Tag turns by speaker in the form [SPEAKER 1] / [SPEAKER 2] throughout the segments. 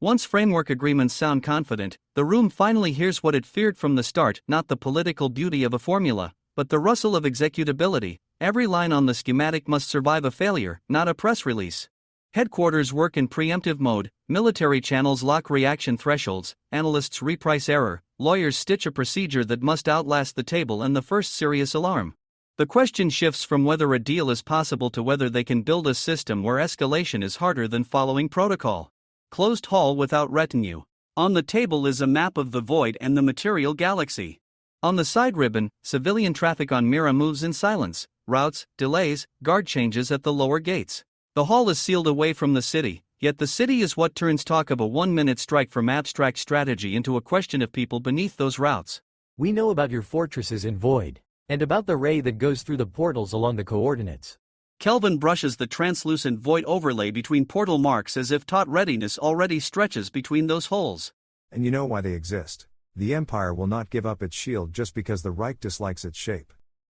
[SPEAKER 1] Once framework agreements sound confident, the room finally hears what it feared from the start, not the political beauty of a formula, but the rustle of executability. Every line on the schematic must survive a failure, not a press release. Headquarters work in preemptive mode, military channels lock reaction thresholds, analysts reprice error, lawyers stitch a procedure that must outlast the table and the first serious alarm. The question shifts from whether a deal is possible to whether they can build a system where escalation is harder than following protocol. Closed hall without retinue. On the table is a map of the void and the material galaxy. On the side ribbon, civilian traffic on Mira moves in silence, routes, delays, guard changes at the lower gates. The hall is sealed away from the city, yet the city is what turns talk of a 1-minute strike from abstract strategy into a question of people beneath those routes.
[SPEAKER 2] We know about your fortresses in void, and about the ray that goes through the portals along the coordinates.
[SPEAKER 1] Kelvin brushes the translucent void overlay between portal marks as if taut readiness already stretches between those holes.
[SPEAKER 3] And you know why they exist. The Empire will not give up its shield just because the Reich dislikes its shape.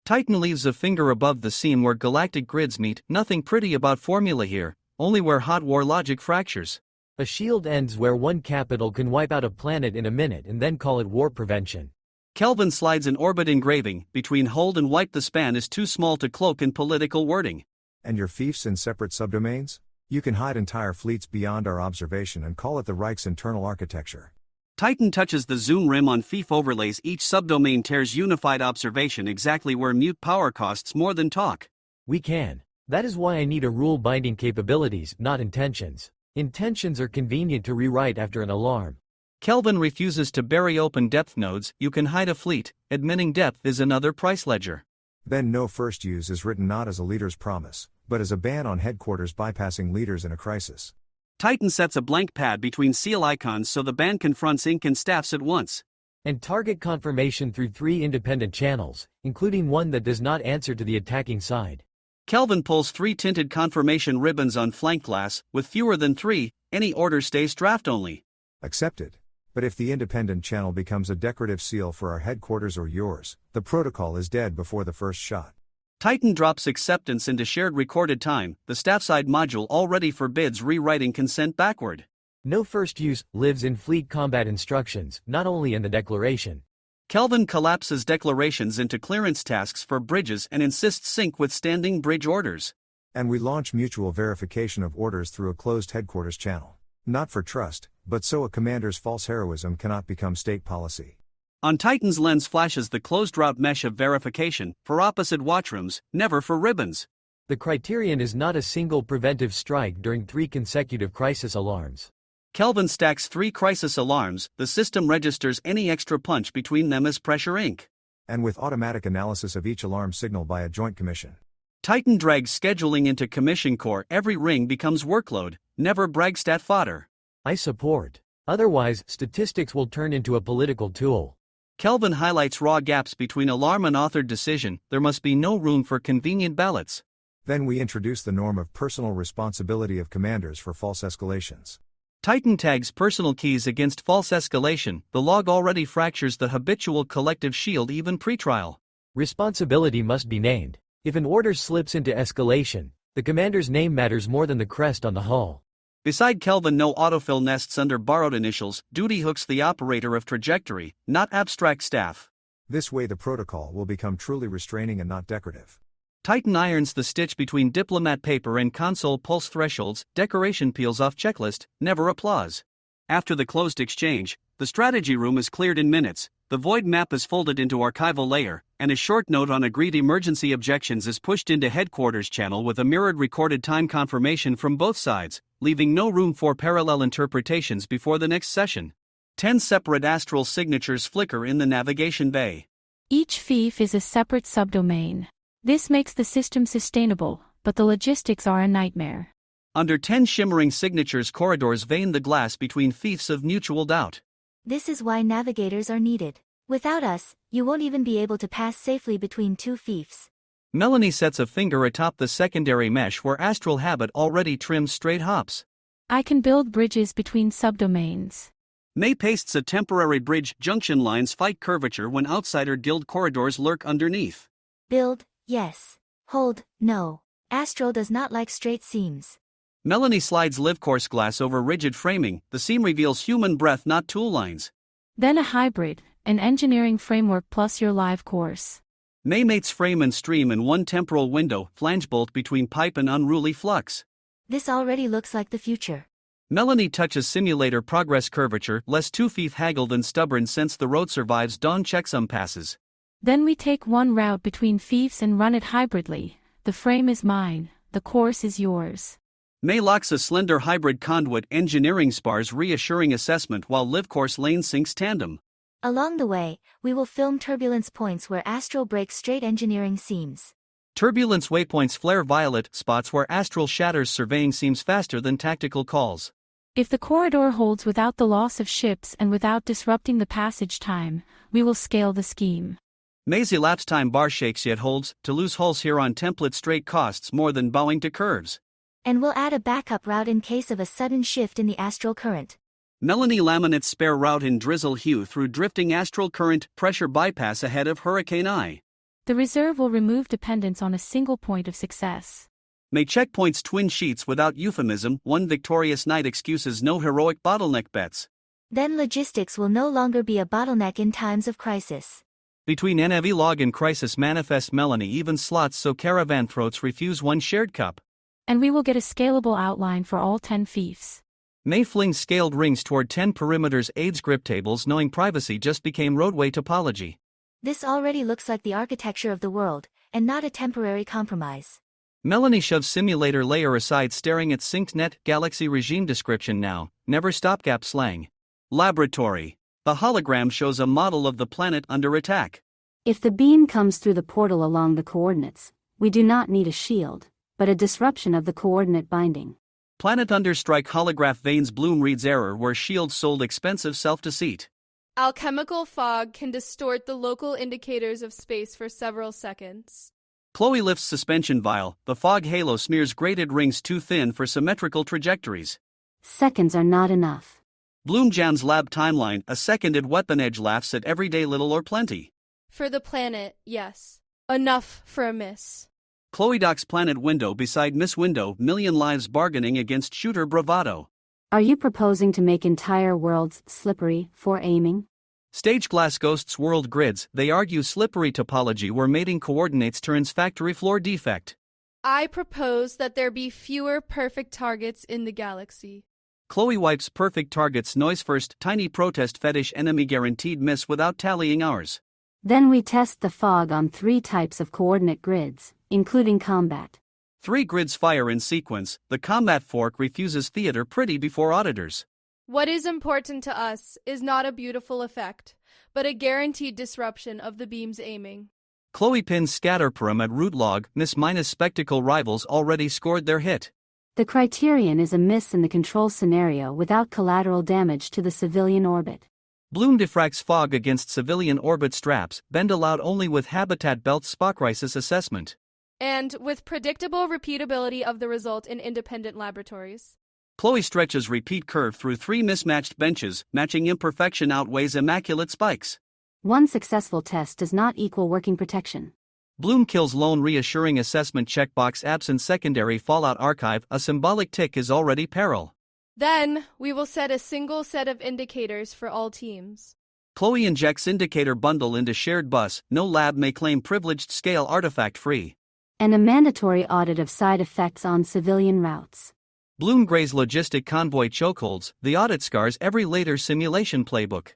[SPEAKER 1] Titan leaves a finger above the seam where galactic grids meet. Nothing pretty about formula here, only where hot war logic fractures.
[SPEAKER 2] A shield ends where one capital can wipe out a planet in a minute and then call it war prevention.
[SPEAKER 1] Kelvin slides an orbit engraving between hold and wipe. The span is too small to cloak in political wording.
[SPEAKER 3] And your fiefs in separate subdomains? You can hide entire fleets beyond our observation and call it the Reich's internal architecture.
[SPEAKER 1] Titan touches the zoom rim on fief overlays. Each subdomain tears unified observation exactly where mute power costs more than talk.
[SPEAKER 2] We can. That is why I need a rule binding capabilities, not intentions. Intentions are convenient to rewrite after an alarm.
[SPEAKER 1] Kelvin refuses to bury open depth nodes. You can hide a fleet, admitting depth is another price ledger.
[SPEAKER 3] Then no first use is written not as a leader's promise, but as a ban on headquarters bypassing leaders in a crisis.
[SPEAKER 1] Titan sets a blank pad between seal icons so the ban confronts ink and staffs at once.
[SPEAKER 2] And target confirmation through 3 independent channels, including one that does not answer to the attacking side.
[SPEAKER 1] Kelvin pulls 3 tinted confirmation ribbons on flank glass. With fewer than 3, any order stays draft only.
[SPEAKER 3] Accepted. But if the independent channel becomes a decorative seal for our headquarters or yours, the protocol is dead before the first shot.
[SPEAKER 1] Titan drops acceptance into shared recorded time. The staffside module already forbids rewriting consent backward.
[SPEAKER 2] No first use lives in fleet combat instructions, not only in the declaration.
[SPEAKER 1] Kelvin collapses declarations into clearance tasks for bridges and insists sync with standing bridge orders.
[SPEAKER 3] And we launch mutual verification of orders through a closed headquarters channel. Not for trust, but so a commander's false heroism cannot become state policy.
[SPEAKER 1] On Titan's lens flashes the closed route mesh of verification, for opposite watchrooms, never for ribbons.
[SPEAKER 2] The criterion is not a single preventive strike during 3 consecutive crisis alarms.
[SPEAKER 1] Kelvin stacks 3 crisis alarms. The system registers any extra punch between them as pressure ink.
[SPEAKER 3] And with automatic analysis of each alarm signal by a joint commission.
[SPEAKER 1] Titan drags scheduling into commission core. Every ring becomes workload, never bragstat fodder.
[SPEAKER 2] I support. Otherwise, statistics will turn into a political tool.
[SPEAKER 1] Kelvin highlights raw gaps between alarm and authored decision. There must be no room for convenient ballots.
[SPEAKER 3] Then we introduce the norm of personal responsibility of commanders for false escalations.
[SPEAKER 1] Titan tags personal keys against false escalation. The log already fractures the habitual collective shield even pre-trial.
[SPEAKER 2] Responsibility must be named. If an order slips into escalation, the commander's name matters more than the crest on the hull.
[SPEAKER 1] Beside Kelvin, no autofill nests under borrowed initials. Duty hooks the operator of trajectory, not abstract staff.
[SPEAKER 3] This way the protocol will become truly restraining and not decorative.
[SPEAKER 1] Titan irons the stitch between diplomat paper and console pulse thresholds. Decoration peels off checklist, never applause. After the closed exchange, the strategy room is cleared in minutes. The void map is folded into archival layer, and a short note on agreed emergency objections is pushed into headquarters channel with a mirrored recorded time confirmation from both sides, leaving no room for parallel interpretations before the next session. 10 separate astral signatures flicker in the navigation bay.
[SPEAKER 4] Each fief is a separate subdomain. This makes the system sustainable, but the logistics are a nightmare.
[SPEAKER 1] Under 10 shimmering signatures, corridors vein the glass between fiefs of mutual doubt.
[SPEAKER 5] This is why navigators are needed. Without us, you won't even be able to pass safely between 2 fiefs.
[SPEAKER 1] Melanie sets a finger atop the secondary mesh where astral habit already trims straight hops.
[SPEAKER 4] I can build bridges between subdomains.
[SPEAKER 1] May pastes a temporary bridge. Junction lines fight curvature when outsider guild corridors lurk underneath.
[SPEAKER 5] Build, yes. Hold, no. Astral does not like straight seams.
[SPEAKER 1] Melanie slides live course glass over rigid framing, the seam reveals human breath, not tool lines.
[SPEAKER 4] Then a hybrid, an engineering framework plus your live course.
[SPEAKER 1] May mates frame and stream in one temporal window, flange bolt between pipe and unruly flux.
[SPEAKER 5] This already looks like the future.
[SPEAKER 1] Melanie touches simulator progress curvature, less 2 feet haggled and stubborn since the road survives dawn checksum passes.
[SPEAKER 4] Then we take one route between fiefs and run it hybridly. The frame is mine, the course is yours.
[SPEAKER 1] May locks a slender hybrid conduit engineering spars reassuring assessment while live course lane sinks tandem.
[SPEAKER 5] Along the way, we will film turbulence points where Astral breaks straight engineering seams.
[SPEAKER 1] Turbulence waypoints flare violet, spots where Astral shatters surveying seems faster than tactical calls.
[SPEAKER 4] If the corridor holds without the loss of ships and without disrupting the passage time, we will scale the scheme.
[SPEAKER 1] May's elapsed time bar shakes yet holds, to lose hulls here on template straight costs more than bowing to curves.
[SPEAKER 5] And we'll add a backup route in case of a sudden shift in the astral current.
[SPEAKER 1] Melanie laminates spare route in drizzle hue through drifting astral current, pressure bypass ahead of Hurricane I.
[SPEAKER 4] The reserve will remove dependence on a single point of success.
[SPEAKER 1] May checkpoints twin sheets without euphemism, one victorious night excuses no heroic bottleneck bets.
[SPEAKER 5] Then logistics will no longer be a bottleneck in times of crisis.
[SPEAKER 1] Between NAV log and crisis manifest Melanie even slots so caravan throats refuse one shared cup.
[SPEAKER 4] And we will get a scalable outline for all 10 fiefs.
[SPEAKER 1] May flings scaled rings toward 10 perimeters aids grip tables knowing privacy just became roadway topology.
[SPEAKER 5] This already looks like the architecture of the world, and not a temporary compromise.
[SPEAKER 1] Melanie shoves simulator layer aside staring at synced net galaxy regime description now, never stopgap slang. Laboratory. The hologram shows a model of the planet under attack.
[SPEAKER 6] If the beam comes through the portal along the coordinates, we do not need a shield, but a disruption of the coordinate binding.
[SPEAKER 1] Planet under strike holograph veins Bloom reads error where shields sold expensive self-deceit.
[SPEAKER 7] Alchemical fog can distort the local indicators of space for several seconds.
[SPEAKER 1] Chloe lifts suspension vial, the fog halo smears grated rings too thin for symmetrical trajectories.
[SPEAKER 6] Seconds are not enough.
[SPEAKER 1] Bloom jams lab timeline, a seconded weapon edge laughs at everyday little or plenty.
[SPEAKER 7] For the planet, yes. Enough for a miss.
[SPEAKER 1] Chloe docks planet window beside Miss Window, million lives bargaining against shooter bravado.
[SPEAKER 6] Are you proposing to make entire worlds slippery for aiming?
[SPEAKER 1] Stage glass ghosts world grids, they argue slippery topology where mating coordinates turns factory floor defect.
[SPEAKER 7] I propose that there be fewer perfect targets in the galaxy.
[SPEAKER 1] Chloe wipes perfect targets noise first, tiny protest fetish enemy guaranteed miss without tallying hours.
[SPEAKER 6] Then we test the fog on 3 types of coordinate grids, including combat.
[SPEAKER 1] 3 grids fire in sequence, the combat fork refuses theater pretty before auditors.
[SPEAKER 7] What is important to us is not a beautiful effect, but a guaranteed disruption of the beam's aiming.
[SPEAKER 1] Chloe pins scatter param at root log, miss minus spectacle rivals already scored their hit.
[SPEAKER 6] The criterion is a miss in the control scenario without collateral damage to the civilian orbit.
[SPEAKER 1] Bloom diffracts fog against civilian orbit straps, bend allowed only with habitat belt spot crisis assessment.
[SPEAKER 7] And with predictable repeatability of the result in independent laboratories.
[SPEAKER 1] Chloe stretches repeat curve through 3 mismatched benches, matching imperfection outweighs immaculate spikes.
[SPEAKER 6] One successful test does not equal working protection.
[SPEAKER 1] Bloom kills lone reassuring assessment checkbox absent secondary fallout archive, a symbolic tick is already peril.
[SPEAKER 7] Then, we will set a single set of indicators for all teams.
[SPEAKER 1] Chloe injects indicator bundle into shared bus, no lab may claim privileged scale artifact free.
[SPEAKER 6] And a mandatory audit of side effects on civilian routes.
[SPEAKER 1] Bloom grays logistic convoy chokeholds, the audit scars every later simulation playbook.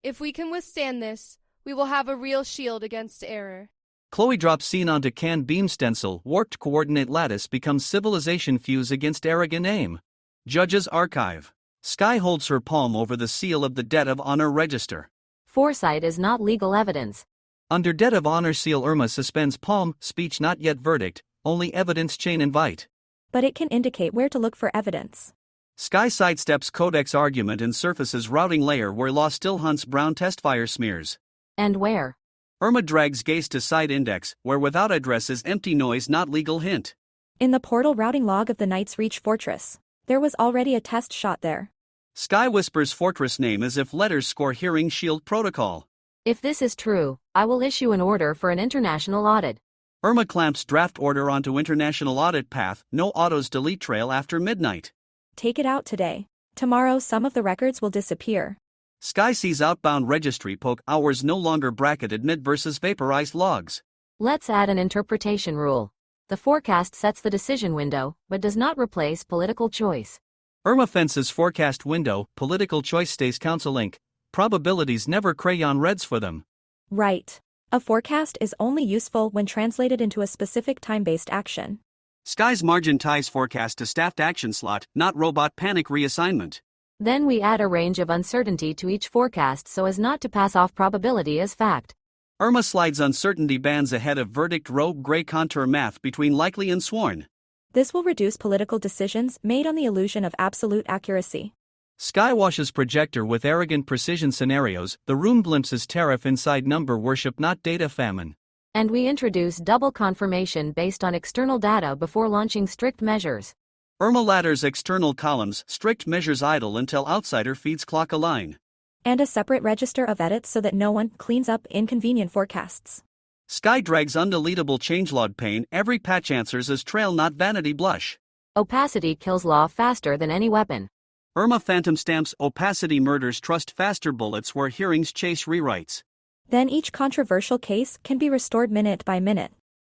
[SPEAKER 7] If we can withstand this, we will have a real shield against error.
[SPEAKER 1] Chloe drops scene onto canned beam stencil, warped coordinate lattice becomes civilization fuse against arrogant aim. Judge's archive. Sky holds her palm over the seal of the Debt of Honor register.
[SPEAKER 8] Foresight is not legal evidence.
[SPEAKER 1] Under Debt of Honor seal Irma suspends palm, speech not yet verdict, only evidence chain invite.
[SPEAKER 9] But it can indicate where to look for evidence.
[SPEAKER 1] Sky sidesteps codex argument and surfaces routing layer where law still hunts brown testfire smears.
[SPEAKER 8] And where?
[SPEAKER 1] Irma drags gaze to side index, where without address is empty noise not legal hint.
[SPEAKER 9] In the portal routing log of the Knight's Reach Fortress, there was already a test shot there.
[SPEAKER 1] Sky whispers fortress name as if letters score hearing shield protocol.
[SPEAKER 8] If this is true, I will issue an order for an international audit.
[SPEAKER 1] Irma clamps draft order onto international audit path, no autos delete trail after midnight.
[SPEAKER 9] Take it out today. Tomorrow some of the records will disappear.
[SPEAKER 1] Sky sees outbound registry poke hours no longer bracketed mid versus vaporized logs.
[SPEAKER 8] Let's add an interpretation rule. The forecast sets the decision window, but does not replace political choice.
[SPEAKER 1] Irma fences forecast window, political choice stays council ink. Probabilities never crayon reds for them.
[SPEAKER 9] Right. A forecast is only useful when translated into a specific time-based action.
[SPEAKER 1] Sky's margin ties forecast to staffed action slot, not robot panic reassignment.
[SPEAKER 8] Then we add a range of uncertainty to each forecast so as not to pass off probability as fact.
[SPEAKER 1] Irma slides uncertainty bands ahead of verdict rogue gray contour math between likely and sworn.
[SPEAKER 9] This will reduce political decisions made on the illusion of absolute accuracy.
[SPEAKER 1] Sky washes projector with arrogant precision scenarios, the room glimpses tariff inside number worship not data famine.
[SPEAKER 8] And we introduce double confirmation based on external data before launching strict measures.
[SPEAKER 1] Irma ladders external columns, strict measures idle until outsider feeds clock align.
[SPEAKER 9] And a separate register of edits so that no one cleans up inconvenient forecasts.
[SPEAKER 1] Sky drags undeletable changelog pane, every patch answers as trail not vanity blush.
[SPEAKER 8] Opacity kills law faster than any weapon.
[SPEAKER 1] Irma phantom stamps opacity murders trust faster bullets where hearings chase rewrites.
[SPEAKER 9] Then each controversial case can be restored minute by minute.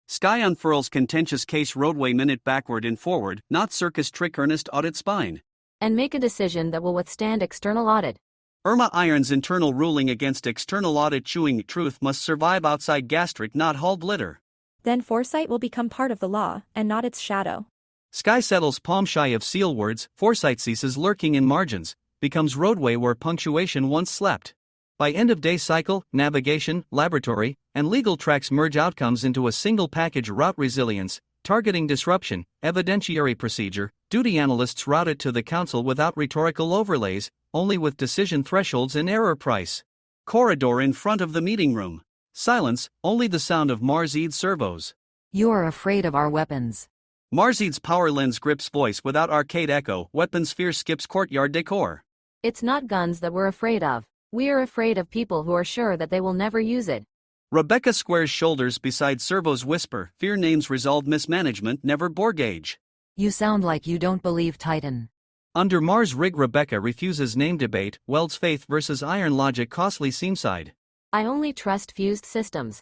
[SPEAKER 1] Sky unfurls contentious case roadway minute backward and forward, not circus trick earnest audit spine.
[SPEAKER 8] And make a decision that will withstand external audit.
[SPEAKER 1] Irma irons internal ruling against external audit chewing truth must survive outside gastric not hauled litter.
[SPEAKER 9] Then foresight will become part of the law, and not its shadow.
[SPEAKER 1] Sky settles palm shy of seal words, foresight ceases lurking in margins, becomes roadway where punctuation once slept. By end of day cycle, navigation, laboratory, and legal tracks merge outcomes into a single package route resilience, targeting disruption, evidentiary procedure, duty analysts route it to the council without rhetorical overlays, only with decision thresholds and error price. Corridor in front of the meeting room. Silence, only the sound of Marzeed's servos.
[SPEAKER 8] You are afraid of our weapons.
[SPEAKER 1] Marzeed's power lens grips voice without arcade echo, weapon sphere skips courtyard decor.
[SPEAKER 8] It's not guns that we're afraid of. We are afraid of people who are sure that they will never use it.
[SPEAKER 1] Rebecca squares shoulders beside servos whisper, fear names resolve mismanagement never bore gauge.
[SPEAKER 8] You sound like you don't believe Titan.
[SPEAKER 1] Under Mars rig Rebecca refuses name debate, welds faith versus iron logic costly seamside.
[SPEAKER 8] I only trust fused systems.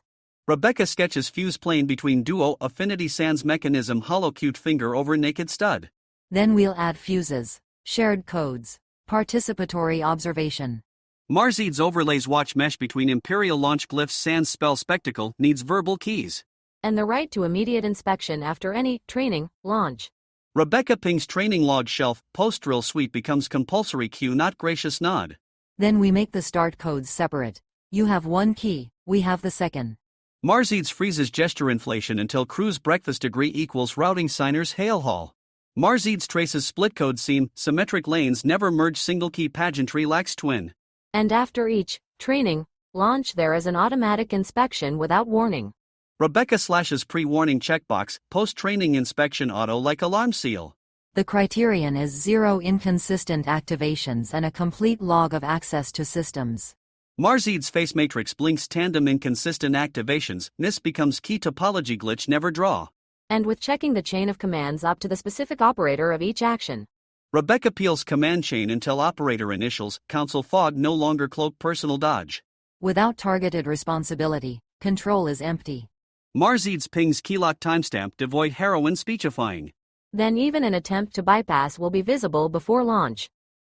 [SPEAKER 1] Rebecca sketches fuse plane between duo affinity sans mechanism hollow cute finger over naked stud.
[SPEAKER 8] Then we'll add fuses, shared codes, participatory observation.
[SPEAKER 1] Marzeed's overlays watch mesh between Imperial launch glyphs sans spell spectacle needs verbal keys.
[SPEAKER 8] And the right to immediate inspection after any training launch.
[SPEAKER 1] Rebecca pings training log shelf, post-drill sweep becomes compulsory cue not gracious nod.
[SPEAKER 8] Then we make the start codes separate. You have one key, we have the second.
[SPEAKER 1] Marzeed's freezes gesture inflation until crew's breakfast degree equals routing signers hail hall. Marzeed's traces split code seam, symmetric lanes never merge single key pageantry lacks twin.
[SPEAKER 8] And after each training launch there is an automatic inspection without warning.
[SPEAKER 1] Rebecca slashes pre-warning checkbox, post-training inspection auto like alarm seal.
[SPEAKER 8] The criterion is 0 inconsistent activations and a complete log of access to systems.
[SPEAKER 1] Marzeed's face matrix blinks tandem inconsistent activations, NIS becomes key topology glitch never draw.
[SPEAKER 8] And with checking the chain of commands up to the specific operator of each action.
[SPEAKER 1] Rebecca peels command chain until operator initials, council fog no longer cloak personal dodge.
[SPEAKER 8] Without targeted responsibility, control is empty.
[SPEAKER 1] Marzeed's pings keylock timestamp devoid heroin speechifying.
[SPEAKER 8] Then even an attempt to bypass will be visible before launch.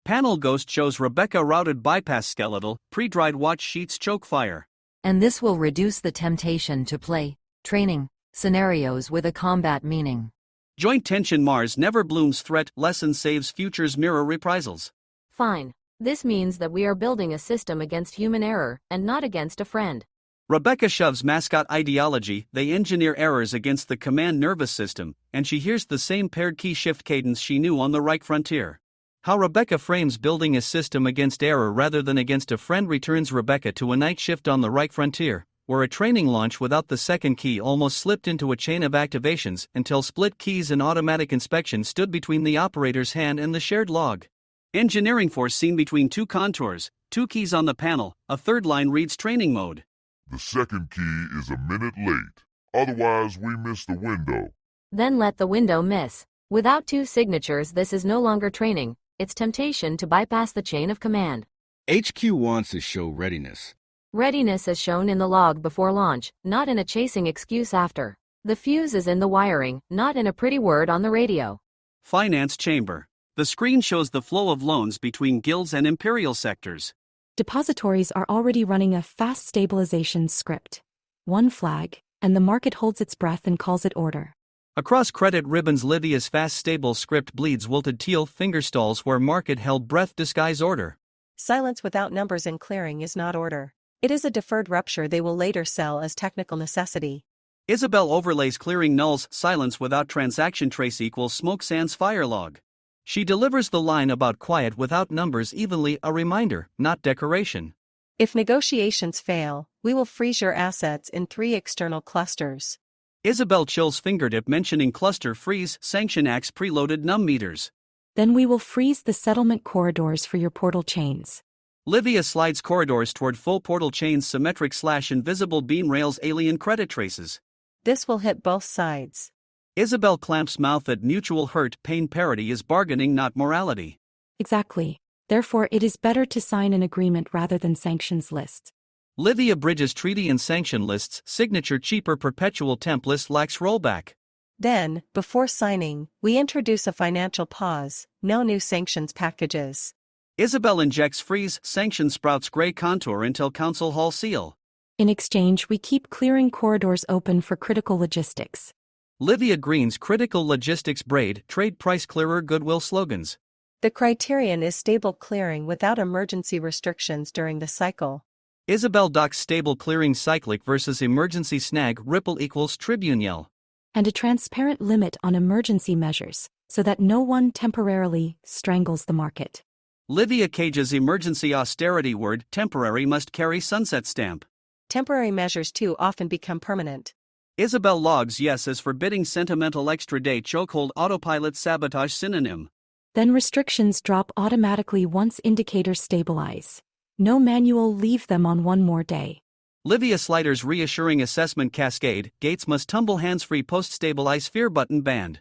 [SPEAKER 1] Panel ghost shows Rebecca routed bypass skeletal, pre-dried watch sheets choke fire.
[SPEAKER 8] And this will reduce the temptation to play training scenarios with a combat meaning.
[SPEAKER 1] Joint tension Mars never blooms threat, lesson saves futures Mira reprisals.
[SPEAKER 8] Fine. This means that we are building a system against human error, and not against a friend.
[SPEAKER 1] Rebecca shoves mascot ideology, they engineer errors against the command nervous system, and she hears the same paired key shift cadence she knew on the Reich frontier. How Rebecca frames building a system against error rather than against a friend returns Rebecca to a night shift on the Reich frontier, where a training launch without the second key almost slipped into a chain of activations until split keys and automatic inspection stood between the operator's hand and the shared log. Engineering force seen between two contours, two keys on the panel, a third line reads training mode.
[SPEAKER 10] The second key is a minute late. Otherwise, we miss the window.
[SPEAKER 8] Then let the window miss. Without 2 signatures, this is no longer training, it's temptation to bypass the chain of command.
[SPEAKER 11] HQ wants to show readiness.
[SPEAKER 8] Readiness is shown in the log before launch, not in a chasing excuse after. The fuse is in the wiring, not in a pretty word on the radio.
[SPEAKER 1] Finance chamber. The screen shows the flow of loans between guilds and imperial sectors.
[SPEAKER 9] Depositories are already running a fast stabilization script. One flag, and the market holds its breath and calls it order.
[SPEAKER 1] Across credit ribbons, Livia's fast stable script bleeds wilted teal fingerstalls where market held breath disguise order.
[SPEAKER 12] Silence without numbers in clearing is not order. It is a deferred rupture they will later sell as technical necessity.
[SPEAKER 1] Isabel overlays clearing nulls. Silence without transaction trace equals smoke sans fire log. She delivers the line about quiet without numbers evenly, a reminder, not decoration.
[SPEAKER 12] If negotiations fail, we will freeze your assets in 3 external clusters.
[SPEAKER 1] Isabel chills fingertip mentioning cluster freeze, sanction acts preloaded num meters.
[SPEAKER 9] Then we will freeze the settlement corridors for your portal chains.
[SPEAKER 1] Livia slides corridors toward full portal chains, symmetric / invisible beam rails, alien credit traces.
[SPEAKER 12] This will hit both sides.
[SPEAKER 1] Isabel clamps mouth at mutual hurt. Pain parity is bargaining, not morality.
[SPEAKER 9] Exactly. Therefore, it is better to sign an agreement rather than sanctions lists.
[SPEAKER 1] Livia bridges treaty and sanction lists. Signature cheaper. Perpetual temp list lacks rollback.
[SPEAKER 12] Then, before signing, we introduce a financial pause, no new sanctions packages.
[SPEAKER 1] Isabel injects freeze, sanction sprouts gray contour until council hall seal.
[SPEAKER 9] In exchange, we keep clearing corridors open for critical logistics.
[SPEAKER 1] Livia greens critical logistics braid, trade price clearer goodwill slogans.
[SPEAKER 12] The criterion is stable clearing without emergency restrictions during the cycle.
[SPEAKER 1] Isabel docks stable clearing cyclic versus emergency snag ripple equals tribune yell.
[SPEAKER 9] And a transparent limit on emergency measures, so that no one temporarily strangles the market.
[SPEAKER 1] Livia cages emergency austerity word, temporary must carry sunset stamp.
[SPEAKER 12] Temporary measures too often become permanent.
[SPEAKER 1] Isabel logs yes as forbidding sentimental extra day chokehold autopilot sabotage synonym.
[SPEAKER 9] Then restrictions drop automatically once indicators stabilize. No manual leave them on one more day.
[SPEAKER 1] Livia sliders reassuring assessment cascade, gates must tumble hands-free post-stabilize fear button banned.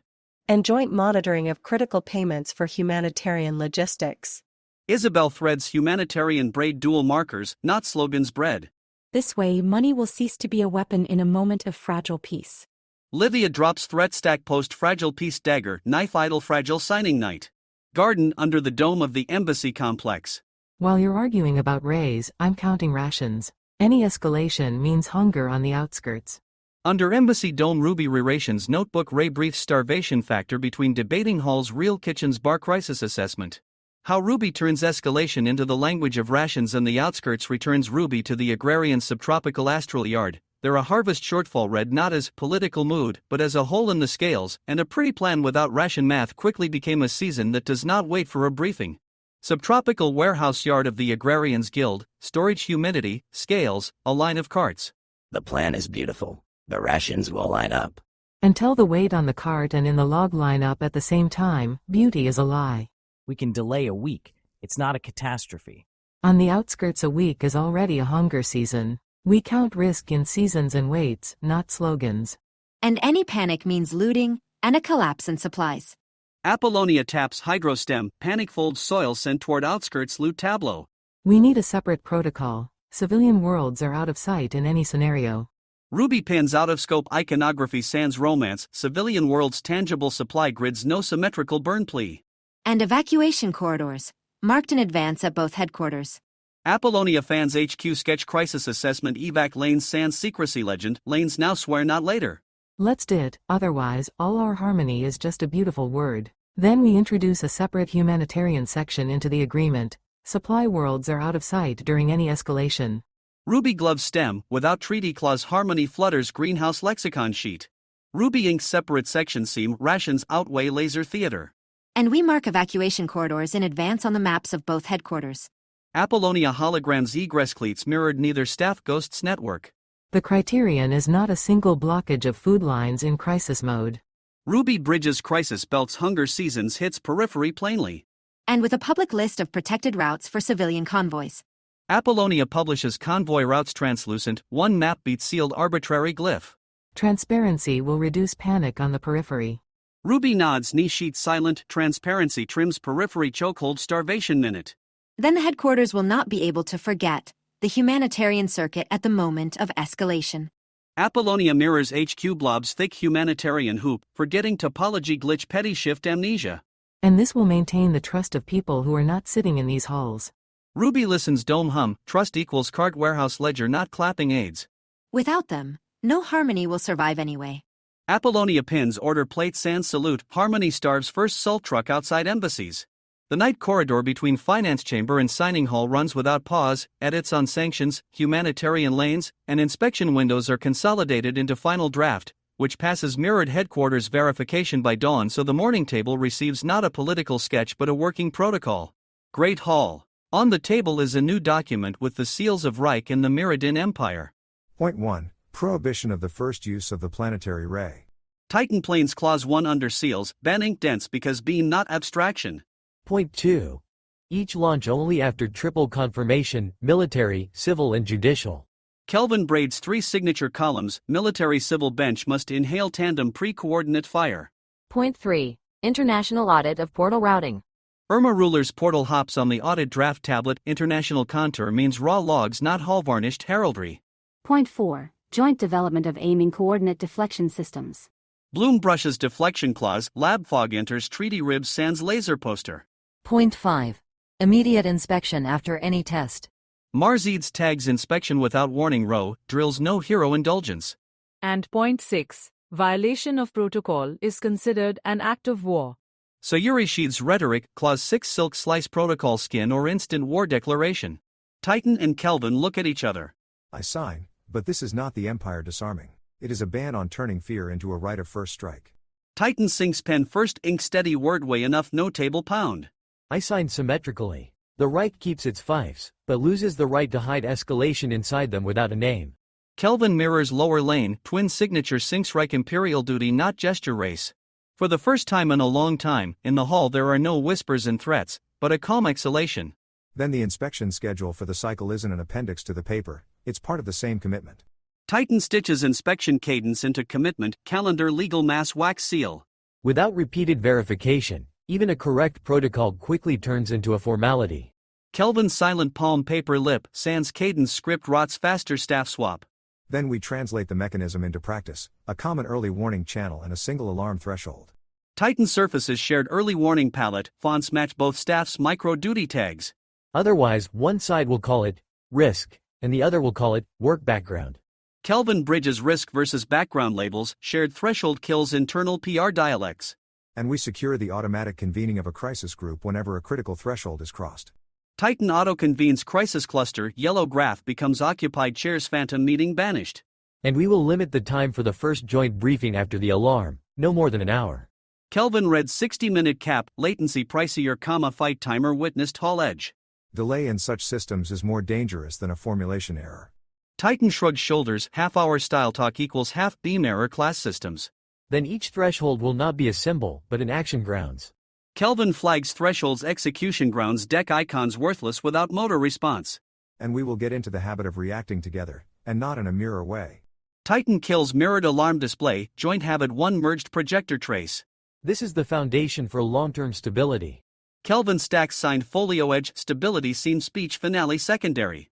[SPEAKER 12] And joint monitoring of critical payments for humanitarian logistics.
[SPEAKER 1] Isabel threads humanitarian braid dual markers, not slogans bred.
[SPEAKER 9] This way money will cease to be a weapon in a moment of fragile peace.
[SPEAKER 1] Livia drops threat stack post fragile peace dagger, knife idle fragile signing night. Garden under the dome of the embassy complex.
[SPEAKER 13] While you're arguing about raise, I'm counting rations. Any escalation means hunger on the outskirts.
[SPEAKER 1] Under embassy dome Ruby re-rations notebook Ray briefs starvation factor between debating halls real kitchens bar crisis assessment. How Ruby turns escalation into the language of rations and the outskirts returns Ruby to the agrarian subtropical astral yard. There a harvest shortfall read not as political mood but as a hole in the scales, and a pretty plan without ration math quickly became a season that does not wait for a briefing. Subtropical warehouse yard of the Agrarians Guild, storage humidity, scales, a line of carts.
[SPEAKER 14] The plan is beautiful. The rations will line up.
[SPEAKER 13] Until the weight on the cart and in the log line up at the same time, beauty is a lie.
[SPEAKER 15] We can delay a week. It's not a catastrophe.
[SPEAKER 13] On the outskirts a week is already a hunger season. We count risk in seasons and weights, not slogans.
[SPEAKER 16] And any panic means looting and a collapse in supplies.
[SPEAKER 1] Apollonia taps hydrostem, panic folds soil sent toward outskirts loot tableau.
[SPEAKER 13] We need a separate protocol. Civilian worlds are out of sight in any scenario.
[SPEAKER 1] Ruby pins out of scope iconography sans romance, civilian worlds tangible supply grids no symmetrical burn plea.
[SPEAKER 16] And evacuation corridors, marked in advance at both headquarters.
[SPEAKER 1] Apollonia fans HQ sketch crisis assessment evac lanes sans secrecy legend, lanes now swear not later.
[SPEAKER 13] Let's did, otherwise, all our harmony is just a beautiful word. Then we introduce a separate humanitarian section into the agreement. Supply worlds are out of sight during any escalation.
[SPEAKER 1] Ruby glove stem, without treaty clause harmony flutters greenhouse lexicon sheet. Ruby Inc. separate section seam rations outweigh laser theater.
[SPEAKER 16] And we mark evacuation corridors in advance on the maps of both headquarters.
[SPEAKER 1] Apollonia holograms egress cleats mirrored neither staff ghosts network.
[SPEAKER 13] The criterion is not a single blockage of food lines in crisis mode.
[SPEAKER 1] Ruby bridges crisis belts hunger seasons hits periphery plainly.
[SPEAKER 16] And with a public list of protected routes for civilian convoys.
[SPEAKER 1] Apollonia publishes convoy routes translucent, one map beats sealed arbitrary glyph.
[SPEAKER 13] Transparency will reduce panic on the periphery.
[SPEAKER 17] Ruby nods, knee sheet silent, transparency trims periphery chokehold starvation minute.
[SPEAKER 16] Then the headquarters will not be able to forget the humanitarian circuit at the moment of escalation.
[SPEAKER 17] Apollonia mirrors HQ blobs thick humanitarian hoop, forgetting topology glitch petty shift amnesia.
[SPEAKER 13] And this will maintain the trust of people who are not sitting in these halls.
[SPEAKER 1] Ruby listens dome hum, trust equals cart warehouse ledger not clapping aids.
[SPEAKER 16] Without them, no harmony will survive anyway.
[SPEAKER 17] Apollonia pins order plate sans salute, harmony starves first salt truck outside embassies.
[SPEAKER 1] The night corridor between finance chamber and signing hall runs without pause, edits on sanctions, humanitarian lanes, and inspection windows are consolidated into final draft, which passes mirrored headquarters verification by dawn, so the morning table receives not a political sketch but a working protocol. Great Hall. On the table is a new document with the seals of Reich and the Mirrodin Empire.
[SPEAKER 3] Point 1. Prohibition of the first use of the planetary ray.
[SPEAKER 17] Titan Planes Clause 1 under seals, ban ink dense because beam not abstraction.
[SPEAKER 2] Point 2. Each launch only after triple confirmation, military, civil and judicial.
[SPEAKER 17] Kelvin braids 3 signature columns, military civil bench must inhale tandem pre-coordinate fire.
[SPEAKER 8] Point 3. International audit of portal routing.
[SPEAKER 1] Irma Ruler's portal hops on the audit draft tablet. International contour means raw logs not hall-varnished heraldry.
[SPEAKER 6] Point 4. Joint development of aiming coordinate deflection systems.
[SPEAKER 17] Bloom brushes deflection clause, lab fog enters treaty ribs sans laser poster.
[SPEAKER 8] Point 5. Immediate inspection after any test.
[SPEAKER 1] Marzids tags inspection without warning row, drills no hero indulgence.
[SPEAKER 18] And point 6. Violation of protocol is considered an act of war.
[SPEAKER 1] Sayuri Sheath's rhetoric, clause 6 silk slice protocol skin or instant war declaration.
[SPEAKER 17] Titan and Kelvin look at each other.
[SPEAKER 3] I sign, but this is not the Empire disarming. It is a ban on turning fear into a right of first strike.
[SPEAKER 17] Titan sinks pen first ink steady wordway enough no table pound.
[SPEAKER 2] I sign symmetrically. The Reich keeps its fiefs, but loses the right to hide escalation inside them without a name.
[SPEAKER 1] Kelvin mirrors lower lane, twin signature sinks Reich imperial duty not gesture race. For the first time in a long time, in the hall there are no whispers and threats, but a calm exhalation.
[SPEAKER 3] Then the inspection schedule for the cycle isn't an appendix to the paper, it's part of the same commitment.
[SPEAKER 17] Titan stitches inspection cadence into commitment, calendar legal mass wax seal.
[SPEAKER 2] Without repeated verification, even a correct protocol quickly turns into a formality.
[SPEAKER 17] Kelvin's silent palm paper lip, sans cadence script rots faster staff swap.
[SPEAKER 3] Then we translate the mechanism into practice, a common early warning channel and a single alarm threshold.
[SPEAKER 17] Titan surfaces shared early warning palette, fonts match both staff's micro duty tags.
[SPEAKER 2] Otherwise, one side will call it risk, and the other will call it work background.
[SPEAKER 17] Kelvin bridges risk versus background labels, shared threshold kills internal PR dialects.
[SPEAKER 3] And we secure the automatic convening of a crisis group whenever a critical threshold is crossed.
[SPEAKER 17] Titan auto-convenes crisis cluster, yellow graph becomes occupied chairs phantom meeting banished.
[SPEAKER 2] And we will limit the time for the first joint briefing after the alarm, no more than an hour.
[SPEAKER 17] Kelvin read 60-minute cap, latency pricier, fight timer witnessed hall edge.
[SPEAKER 3] Delay in such systems is more dangerous than a formulation error.
[SPEAKER 1] Titan shrugs shoulders, half-hour style talk equals half-beam error class systems.
[SPEAKER 2] Then each threshold will not be a symbol, but an action grounds.
[SPEAKER 17] Kelvin flags thresholds execution grounds deck icons worthless without motor response.
[SPEAKER 3] And we will get into the habit of reacting together, and not in a mirror way.
[SPEAKER 17] Titan kills mirrored alarm display, joint habit 1 merged projector trace.
[SPEAKER 2] This is the foundation for long-term stability.
[SPEAKER 17] Kelvin stacks signed folio edge stability scene speech finale secondary.